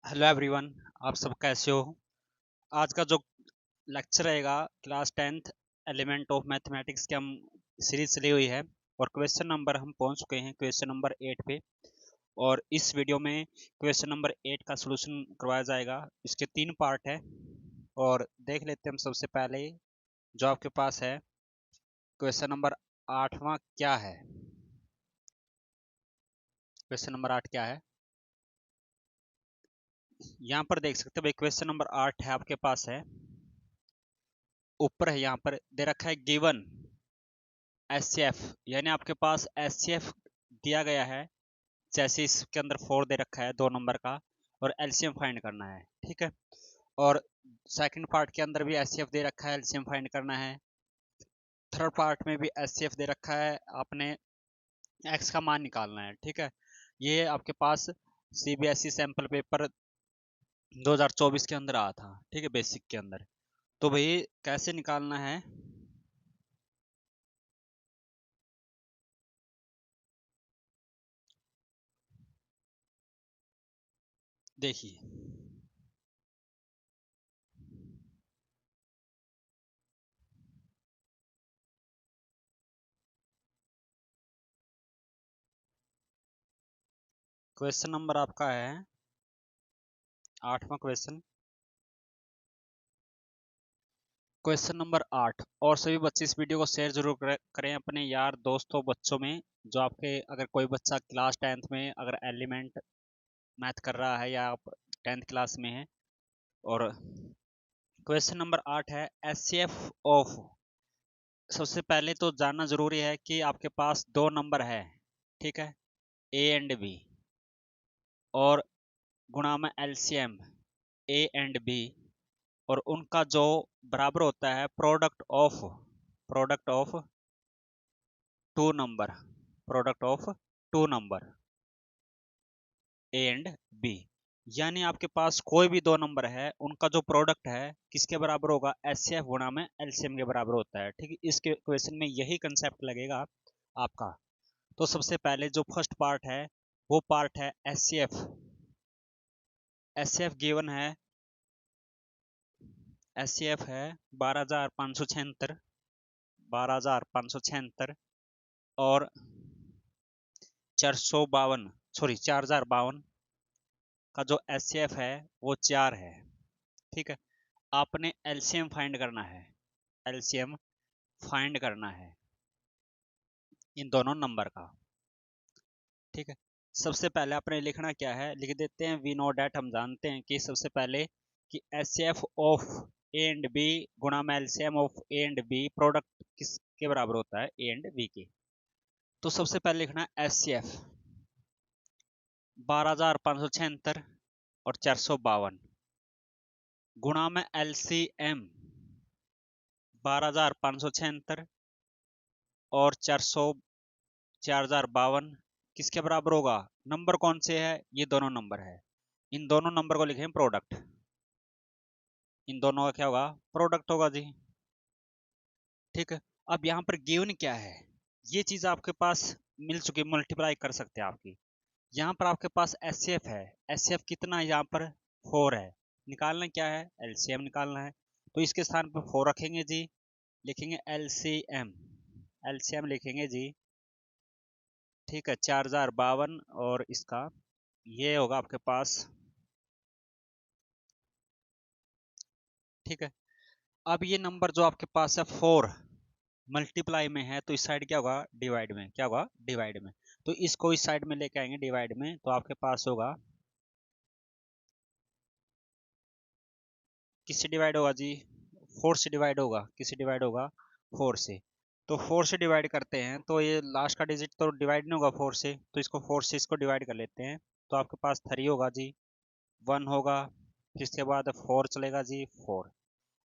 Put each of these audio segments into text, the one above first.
Hello everyone, आप सब कैसे हो। आज का जो लेक्चर रहेगा class 10th element of mathematics की हम सीरीज चली हुई है और क्वेश्चन नंबर हम पहुंच चुके हैं क्वेश्चन नंबर 8 पे। और इस वीडियो में क्वेश्चन नंबर 8 का सलूशन करवाया जाएगा। इसके 3 पार्ट है और देख लेते हैं हम सबसे पहले जो आपके पास है क्वेश्चन नंबर 8वां क्या है। क्वेश्चन नंबर 8 क्या है, यहाँ पर देख सकते हो भाई। क्वेश्चन नंबर 8 है आपके पास है, ऊपर है यहाँ पर दे रखा है गिवन एचसीएफ, यानी आपके पास एचसीएफ दिया गया है। जैसे इसके अंदर 4 दे रखा है 2 नंबर का और एलसीएम फाइंड करना है, ठीक है। और सेकंड पार्ट के अंदर भी एचसीएफ दे रखा है, एलसीएम फाइंड करना है। थर्ड पार्ट में भी एचसीएफ दे रखा है, आपने एक्स का मान निकालना है, ठीक है। ये आपके पास सीबीएसई सैंपल पेपर 2024 के अंदर आया था, ठीक है, बेसिक के अंदर। तो भाई कैसे निकालना है, देखिए। क्वेश्चन नंबर आपका है 8वां क्वेश्चन। Question number 8। और सभी बच्चे इस वीडियो को शेयर जरूर करें अपने यार दोस्तों बच्चों में, जो आपके अगर कोई बच्चा क्लास 10th में अगर एलिमेंट मैथ कर रहा है या आप 10th क्लास में है। और क्वेश्चन नंबर 8 है एचसीएफ ऑफ। सबसे पहले तो जानना जरूरी है कि आपके पास 2 नंबर है, ठीक है, ए एंड बी, और गुणा में एलसीएम ए एंड बी, और उनका जो बराबर होता है product of 2 number, product of 2 number A and B. यानी आपके पास कोई भी 2 नंबर है, उनका जो प्रोडक्ट है किसके बराबर होगा, एचसीएफ गुणा में एलसीएम के बराबर होता है, ठीक है। इसके क्वेश्चन में यही कंसेप्ट लगेगा आपका। तो सबसे पहले जो फर्स्ट पार्ट है वो पार्ट है एचसीएफ। एचसीएफ गिवन है, एचसीएफ है 12,576, 12,576 और 452, सॉरी 4,052 का जो एचसीएफ है वो 4 है, ठीक है। आपने एलसीएम फाइंड करना है, एलसीएम फाइंड करना है इन दोनों नंबर का, ठीक है। सबसे पहले आपने लिखना क्या है, लिख देते हैं वी नो डैट। हम जानते हैं कि सबसे पहले कि HCF of A and B गुणा में LCM of A and B product किसके बराबर होता है, ए एंड बी के। तो सबसे पहले लिखना है एचसीएफ 12,576 और 452 गुणा में एलसीएम 12,576 और 4,052 किसके बराबर होगा, नंबर कौन से है, ये दोनों नंबर है। इन दोनों नंबर को लिखें प्रोडक्ट, इन दोनों का क्या होगा, प्रोडक्ट होगा जी, ठीक है। अब यहाँ पर गिवन क्या है, ये चीज आपके पास मिल चुकी, मल्टीप्लाई कर सकते हैं आपकी। यहाँ पर आपके पास एचसीएफ है, एचसीएफ कितना है यहाँ पर, 4 है। निकालना क्या है, एलसीएम निकालना है। तो इसके स्थान पर 4 रखेंगे जी, लिखेंगे एलसीएम, एलसीएम लिखेंगे जी, ठीक है, 4,052 और इसका ये होगा आपके पास, ठीक है। अब ये नंबर जो आपके पास है 4 मल्टीप्लाई में है, तो इस साइड क्या होगा, डिवाइड में, क्या होगा, डिवाइड में। तो इसको इस साइड में लेके आएंगे डिवाइड में, तो आपके पास होगा, किससे डिवाइड होगा जी, 4 से डिवाइड होगा, किससे डिवाइड होगा, 4 से। तो 4 से डिवाइड करते हैं तो ये लास्ट का डिजिट तो डिवाइड नहीं होगा 4 से, तो इसको 4 से इसको डिवाइड कर लेते हैं। तो आपके पास 3 होगा जी, 1 होगा, फिर इसके बाद 4 चलेगा जी, 4।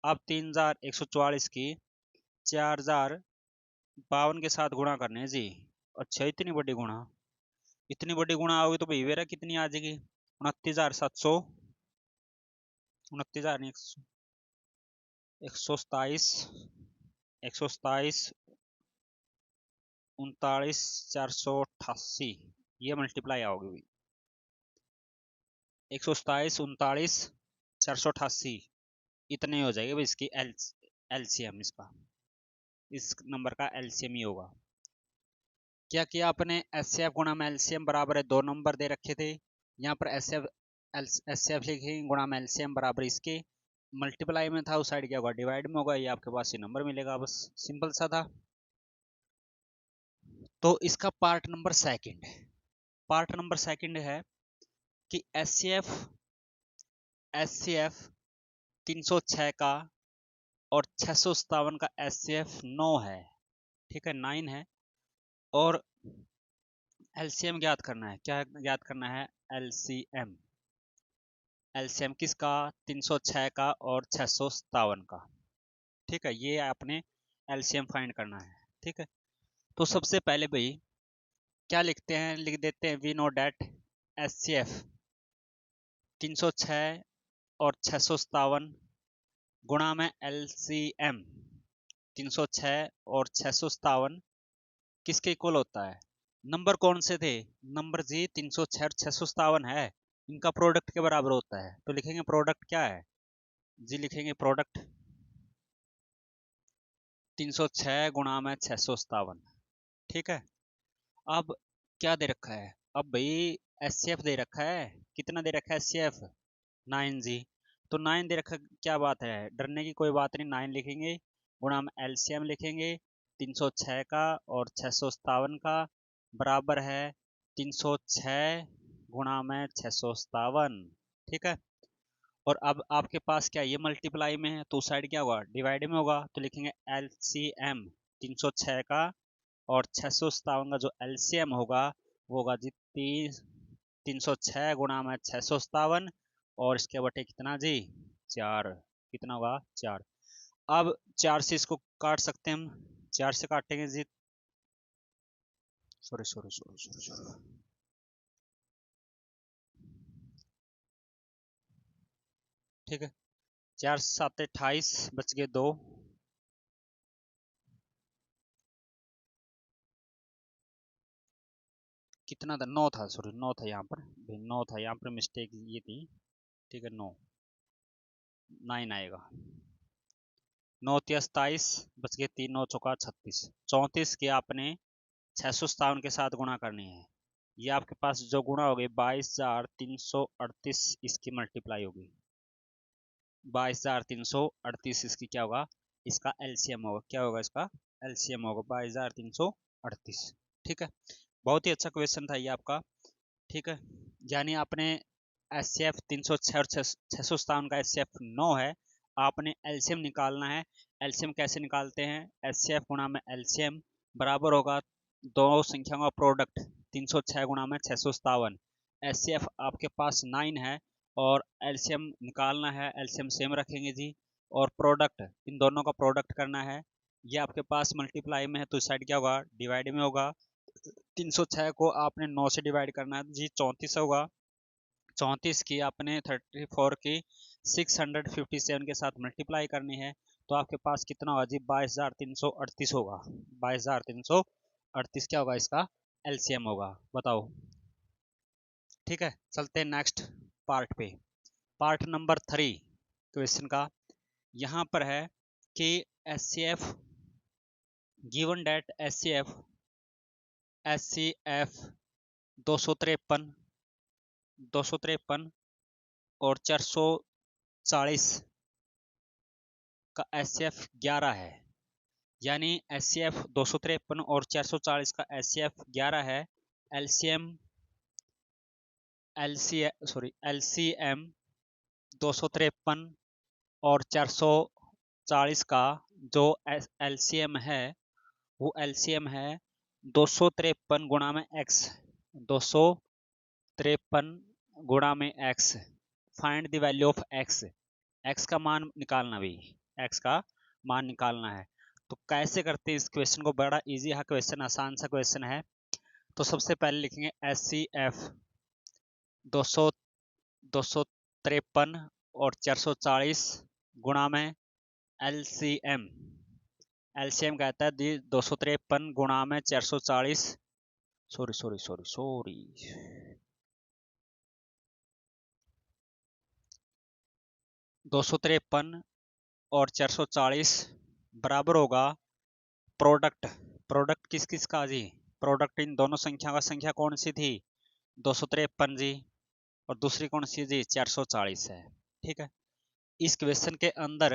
अब 3,144 की 4,052 के साथ गुणा करने हैं जी। अच्छा, इतनी बड़ी गुणा, इतनी बड़ी गुणा होगी तो भाई कितनी आ जाएगी, 29,700, 29,000 नहीं, 127, 127, 39,488, ये मल्टीप्लाई आओगी, 127, 39, 488 इतने हो जाएगा भाई इसकी एलसीएम। इसका इस नंबर का एलसीएम ही होगा। क्या किया आपने, एचसीएफ गुणा में एलसीएम बराबर है, दो नंबर दे रखे थे, यहाँ पर एचसीएफ लिखेंगे गुणा में एलसीएम बराबर इसके मल्टीप्लाई में था, उस साइड क्या होगा डिवाइड में होगा, ये आपके पास ये नंबर मिलेगा। बस सिंपल सा था। तो इसका पार्ट नंबर सेकंड है कि एचसीएफ 306 का और 657 का एचसीएफ 9 है, ठीक है 9 है, और एलसीएम ज्ञात करना है। क्या ज्ञात करना है, एलसीएम किसका, 306 का और 657 का, ठीक है, ये आपने एलसीएम फाइंड करना है, ठीक है। तो सबसे पहले भाई क्या लिखते हैं, लिख देते हैं वी नो डेट एचसीएफ 306 और 657 गुणा में एलसीएम 306 और 657 किसके इक्वल होता है। नंबर कौन से थे, नंबर जी 306 और 657 है, इनका प्रोडक्ट के बराबर होता है। तो लिखेंगे प्रोडक्ट क्या है जी, लिखेंगे प्रोडक्ट 306 गुणा में 657, ठीक है। अब क्या दे रखा है, अब भाई एचसीएफ दे रखा है, कितना दे रखा है एचसीएफ 9 जी। तो 9 दे रखा, क्या बात है, डरने की कोई बात नहीं, 9 लिखेंगे गुणा में एलसीएम लिखेंगे 306 का और 657 का बराबर है 306 गुणा में 657, ठीक है। और अब आपके पास क्या ये मल्टीप्लाई में है, तो उस साइड क्या होगा डिवाइड में होगा, तो लिखेंगे एलसीएम 306 का और 657 का जो एलसीएम होगा वो होगा जी 306 गुणा में 657 और इसके बटे कितना जी 4, कितना होगा 4। अब 4 से इसको काट सकते हैं हम, 4 से काटेंगे जी, सॉरी ठीक है, 4 7 28 बच गए 2, कितना था 9 था, सॉरी 9 था यहाँ पर, 9 था यहाँ पर, मिस्टेक ये थी, ठीक है 9 9 आएगा, 9 27 बच गए 3, 9 चौका 36, 34 के आपने 657 के साथ गुणा करनी है। ये आपके पास जो गुणा होगी 22,338 इसकी मल्टीप्लाई होगी, 22,338 इसकी क्या होगा, इसका एलसीएम होगा, क्या होगा इसका एलसीएम होगा 22,338, ठीक है। बहुत ही अच्छा क्वेश्चन था ये आपका, ठीक है। यानी आपने एचसीएफ 306 और 657 का एचसीएफ 9 है, आपने एलसीएम निकालना है। एलसीएम कैसे निकालते हैं, एचसीएफ गुणा में एलसीएम बराबर होगा दोनों संख्याओं का प्रोडक्ट 306 गुणा में 657, एचसीएफ आपके पास 9 है और एलसीएम निकालना है, एलसीएम सेम रखेंगे जी, और प्रोडक्ट इन दोनों का प्रोडक्ट करना है। ये आपके पास मल्टीप्लाई में है तो इस साइड क्या होगा डिवाइड में होगा, 306 को आपने 9 से डिवाइड करना है जी 34 होगा, 34 की आपने 34 की 657 के साथ मल्टीप्लाई करनी है, तो आपके पास कितना होगा जी 22,338 होगा, 22,338 क्या होगा इसका एलसीएम होगा, बताओ, ठीक है। चलते हैं नेक्स्ट पार्ट पे, पार्ट नंबर 3 क्वेश्चन का। यहाँ पर है कि एचसीएफ गिवन डेट एचसीएफ 253 और 440 का एचसीएफ 11 है, यानी एचसीएफ 253 और 440 का एचसीएफ 11 है। एलसीएम एलसीएम 253 और 440 का जो एलसीएम है वो एलसीएम है 253 गुणा में एक्स, 253 गुणा में x, find the value of x, x का मान निकालना भी, एक्स का मान निकालना है। तो कैसे करते हैं इस क्वेश्चन को, बड़ा इजी है क्वेश्चन, आसान सा क्वेश्चन है। तो सबसे पहले लिखेंगे एचसीएफ 253 और 440 गुणा में एलसीएम, एलसीएम कहता है 253 गुणा में 440, सॉरी 253 और 440 बराबर होगा प्रोडक्ट। प्रोडक्ट किस किस का जी? प्रोडक्ट इन दोनों संख्या का संख्या कौन सी थी? 253 जी, और दूसरी कौन सी जी? 440 है। ठीक है, इस क्वेश्चन के अंदर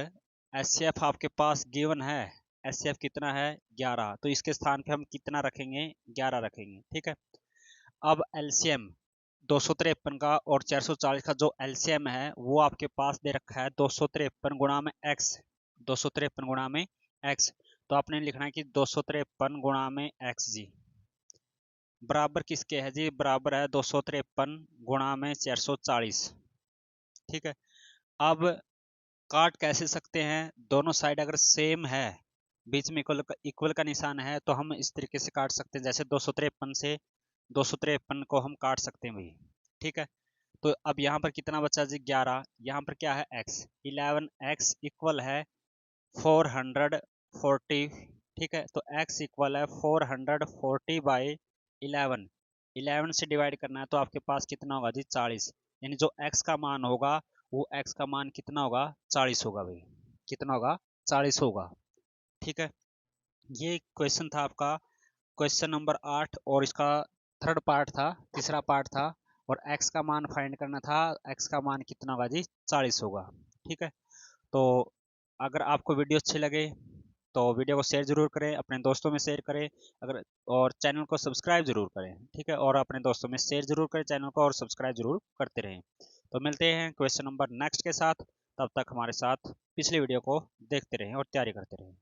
एचसीएफ आपके पास गिवन है। एचसीएफ कितना है? 11। तो इसके स्थान पे हम कितना रखेंगे? 11 रखेंगे। ठीक है, अब एलसीएम 253 का और 440 का जो एलसीएम है वो आपके पास दे रखा है 253 गुणा में एक्स। 253 गुणा में एक्स, तो आपने लिखना है कि 253 गुणा में एक्स जी बराबर किसके है जी? बराबर है 253 गुणा में 440। ठीक है, अब काट कैसे सकते हैं? दोनों साइड अगर सेम है, बीच में इक्वल का निशान है, तो हम इस तरीके से काट सकते हैं, जैसे 253 से 253 को हम काट सकते हैं भाई। ठीक है, तो अब यहाँ पर कितना बचा जी? 11। यहाँ पर क्या है? x। 11 x इक्वल है 440। ठीक है, तो x इक्वल है 440 बाई 11। 11 से डिवाइड करना है तो आपके पास कितना होगा जी? 40। यानी जो x का मान होगा वो x का मान कितना होगा? 40 होगा भाई। कितना होगा? 40 होगा। ठीक है, ये क्वेश्चन था आपका क्वेश्चन नंबर 8, और इसका थर्ड पार्ट था, तीसरा पार्ट था, और x का मान फाइंड करना था। x का मान कितना होगा जी? 40 होगा। ठीक है, तो अगर आपको वीडियो अच्छी लगे तो वीडियो को शेयर जरूर करें, अपने दोस्तों में शेयर करें, अगर और चैनल को सब्सक्राइब जरूर करें। ठीक है, और अपने दोस्तों में शेयर जरूर करें चैनल को, और सब्सक्राइब जरूर करते रहें। तो मिलते हैं क्वेश्चन नंबर नेक्स्ट के साथ, तब तक हमारे साथ पिछली वीडियो को देखते रहें और तैयारी करते रहें।